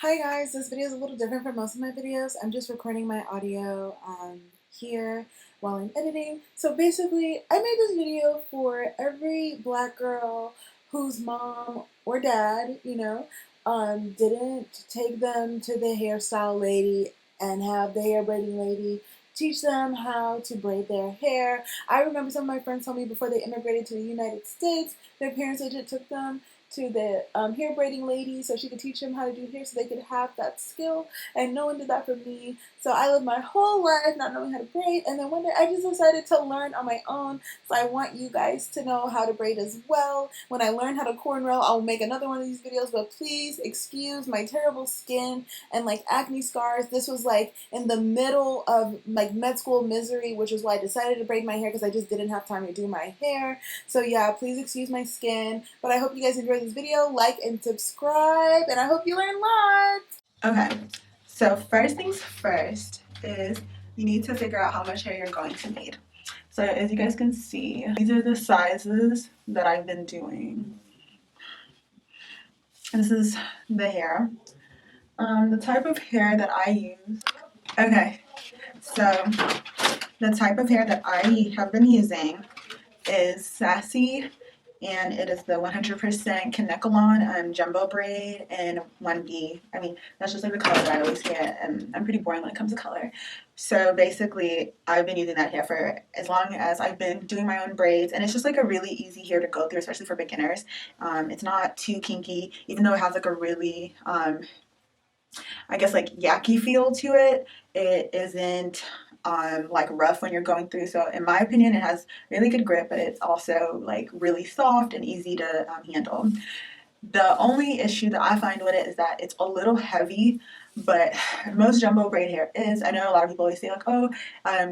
Hi guys, this video is a little different from most of my videos. I'm just recording my audio here while I'm editing. So basically, I made this video for every black girl whose mom or dad, didn't take them to the hairstyle lady and have the hair braiding lady teach them how to braid their hair. I remember some of my friends told me before they immigrated to the United States, their parents legit took them to the hair braiding lady so she could teach them how to do hair so they could have that skill, and no one did that for me. So I lived my whole life not knowing how to braid, and then one day I just decided to learn on my own. So I want you guys to know how to braid as well. When I learn how to cornrow, I'll make another one of these videos, but please excuse my terrible skin and like acne scars. This was like in the middle of like med school misery, which is why I decided to braid my hair, because I just didn't have time to do my hair. So yeah, please excuse my skin, but I hope you guys enjoyed this video. Like and subscribe, and I hope you learn lots. Okay, so first things first is you need to figure out how much hair you're going to need. So as you guys can see, these are the sizes that I've been doing. This is the hair. The type of hair that I use. Okay, so the type of hair that I have been using is Sassy, and it is the 100% Kanekalon jumbo braid in 1B. I mean, that's just like the color that I always get, and I'm pretty boring when it comes to color. So basically, I've been using that hair for as long as I've been doing my own braids, and it's just like a really easy hair to go through, especially for beginners. It's not too kinky, even though it has like a really, I guess, like yucky feel to it. It isn't like rough when you're going through. So in my opinion, it has really good grip, but it's also like really soft and easy to handle. The only issue that I find with it is that it's a little heavy, but most jumbo braid hair is. I know a lot of people always say like, oh,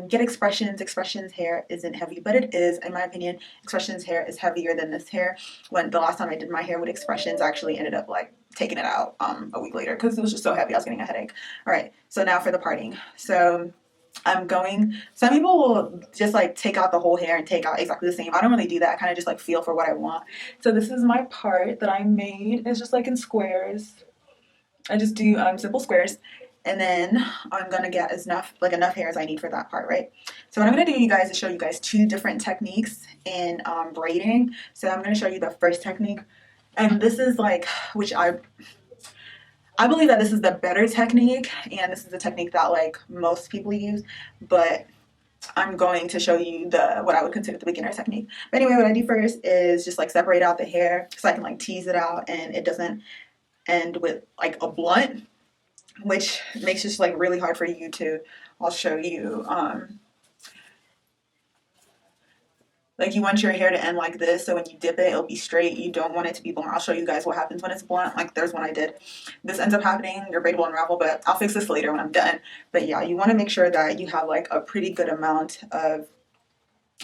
get Expressions. Expressions hair isn't heavy, but it is. In my opinion, Expressions hair is heavier than this hair. When the last time I did my hair with Expressions, I actually ended up like taking it out a week later because it was just so heavy. I was getting a headache. All right, so now for the parting. So some people will just like take out the whole hair and take out exactly the same. I don't really do that. I kind of just like feel for what I want. So this is my part that I made. It's just like in squares. I just do simple squares, and then I'm gonna get enough hair as I need for that part, right? So what I'm gonna do, you guys, is show you guys two different techniques in braiding. So I'm gonna show you the first technique, and this is like, which I believe that this is the better technique, and this is the technique that like most people use, but I'm going to show you what I would consider the beginner technique. But anyway, what I do first is just like separate out the hair so I can like tease it out and it doesn't end with like a blunt, which makes it just like really hard for you to, I'll show you, like you want your hair to end like this, so when you dip it, it'll be straight. You don't want it to be blunt. I'll show you guys what happens when it's blunt. Like there's one I did. This ends up happening. Your braid will unravel, but I'll fix this later when I'm done. But yeah, you want to make sure that you have like a pretty good amount of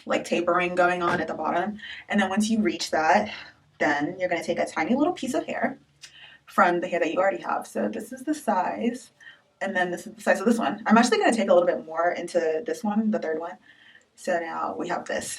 like tapering going on at the bottom. And then once you reach that, then you're going to take a tiny little piece of hair from the hair that you already have. So this is the size, and then this is the size of this one. I'm actually going to take a little bit more into this one, the third one. So now we have this.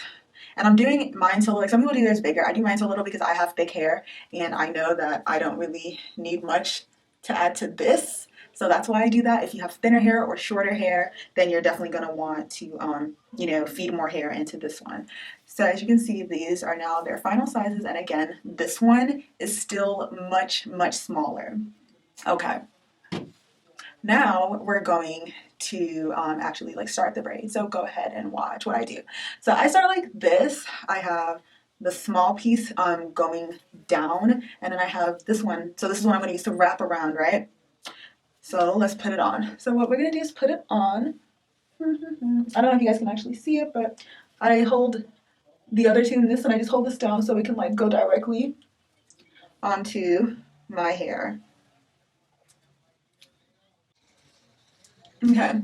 And I'm doing mine so like some people do theirs bigger. I do mine so little because I have thick hair and I know that I don't really need much to add to this. So that's why I do that. If you have thinner hair or shorter hair, then you're definitely going to want to, feed more hair into this one. So as you can see, these are now their final sizes. And again, this one is still much, much smaller. Okay. Now we're going to actually like start the braid. So go ahead and watch what I do. So I start like this. I have the small piece going down, and then I have this one. So this is what I'm going to use to wrap around, right? So let's put it on. So what we're going to do is put it on. I don't know if you guys can actually see it, but I hold the other two in this, and I just hold this down so it can like go directly onto my hair. Okay,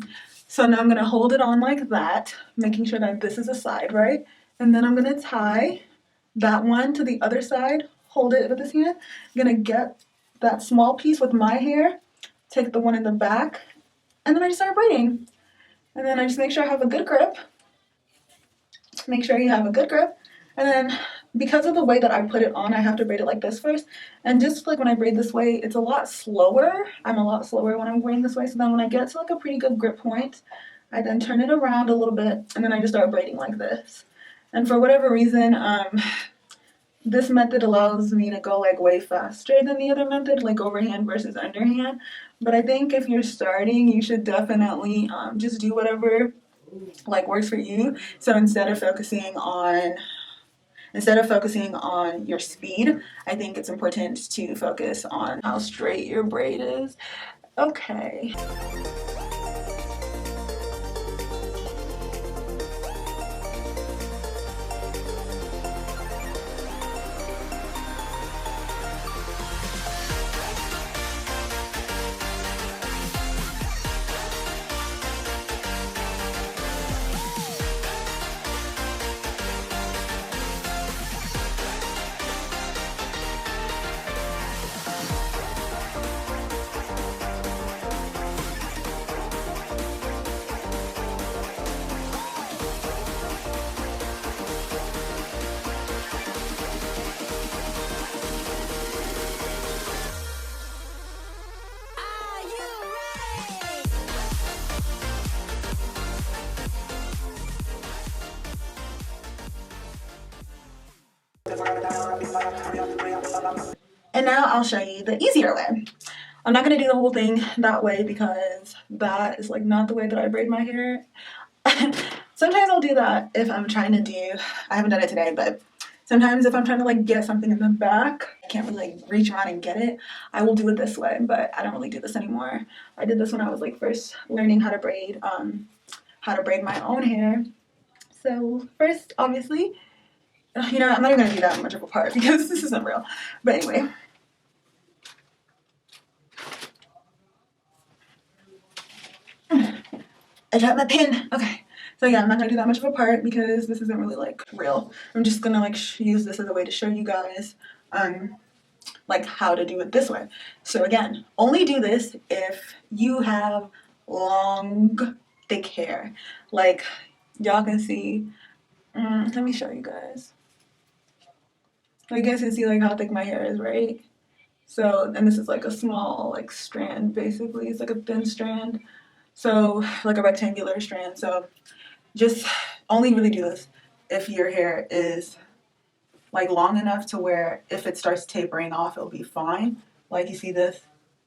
so now I'm going to hold it on like that, making sure that this is a side, right? And then I'm going to tie that one to the other side, hold it with this hand. I'm going to get that small piece with my hair, take the one in the back, and then I just start braiding. And then I just make sure I have a good grip. Make sure you have a good grip. And then because of the way that I put it on, I have to braid it like this first. And just like when I braid this way, it's a lot slower. I'm a lot slower when I'm braiding this way. So then when I get to like a pretty good grip point, I then turn it around a little bit and then I just start braiding like this. And for whatever reason, this method allows me to go like way faster than the other method, like overhand versus underhand. But I think if you're starting, you should definitely just do whatever like works for you. So instead of focusing on your speed, I think it's important to focus on how straight your braid is. Okay. And now I'll show you the easier way. I'm not going to do the whole thing that way because that is like not the way that I braid my hair. Sometimes I'll do that if I'm trying to do, I haven't done it today, but sometimes if I'm trying to like get something in the back, I can't really like reach around and get it, I will do it this way, but I don't really do this anymore. I did this when I was like first learning how to braid my own hair. So first, obviously, you know, I'm not even going to do that much of a part because this isn't real. But anyway. I dropped my pin. Okay. So yeah, I'm not going to do that much of a part because this isn't really like real. I'm just going to like use this as a way to show you guys like how to do it this way. So again, only do this if you have long, thick hair. Like y'all can see. Let me show you guys. So you guys can see like how thick my hair is, right? So, and this is like a small like strand basically. It's like a thin strand. So like a rectangular strand. So just only really do this if your hair is like long enough to where if it starts tapering off, it'll be fine. Like you see this,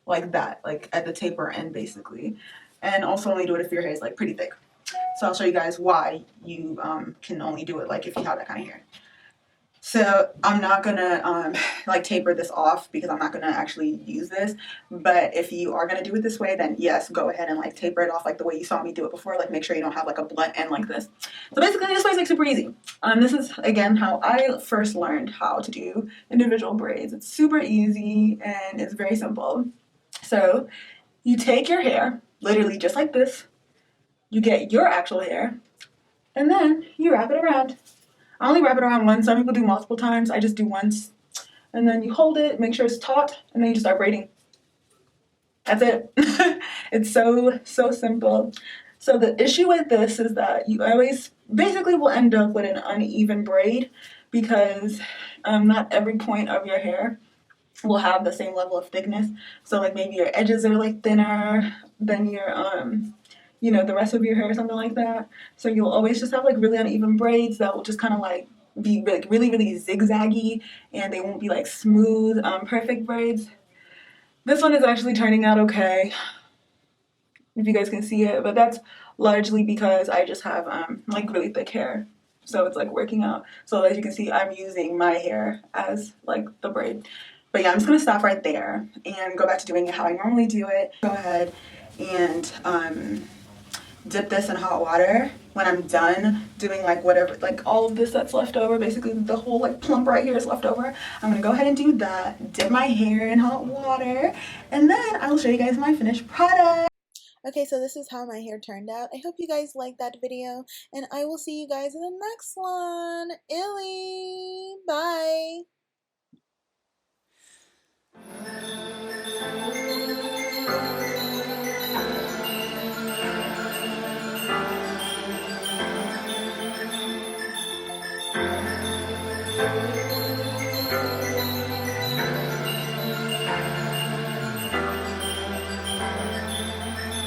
like that, like at the taper end basically. And also only do it if your hair is like pretty thick. So I'll show you guys why you can only do it like if you have that kind of hair. So I'm not gonna like taper this off because I'm not gonna actually use this. But if you are gonna do it this way, then yes, go ahead and like taper it off like the way you saw me do it before. Like make sure you don't have like a blunt end like this. So basically this way is like super easy. This is again how I first learned how to do individual braids. It's super easy and it's very simple. So you take your hair, literally just like this. You get your actual hair, and then you wrap it around. I only wrap it around once. Some people do multiple times. I just do once. And then you hold it, make sure it's taut, and then you just start braiding. That's it. It's so simple. So the issue with this is that you always basically will end up with an uneven braid because not every point of your hair will have the same level of thickness. So like maybe your edges are like thinner than your you know, the rest of your hair or something like that. So you'll always just have like really uneven braids that will just kind of like be like really zigzaggy, and they won't be like smooth, perfect braids. This one is actually turning out okay, if you guys can see it, but that's largely because I just have like really thick hair. So it's like working out. So as you can see, I'm using my hair as like the braid. But yeah, I'm just gonna stop right there and go back to doing it how I normally do it. Go ahead and dip this in hot water. When I'm done doing like whatever, like all of this that's left over, basically the whole like plump right here is left over, I'm gonna go ahead and do that, dip my hair in hot water, and then I will show you guys my finished product. Okay, so this is how my hair turned out. I hope you guys liked that video, and I will see you guys in the next one. Illy! Bye!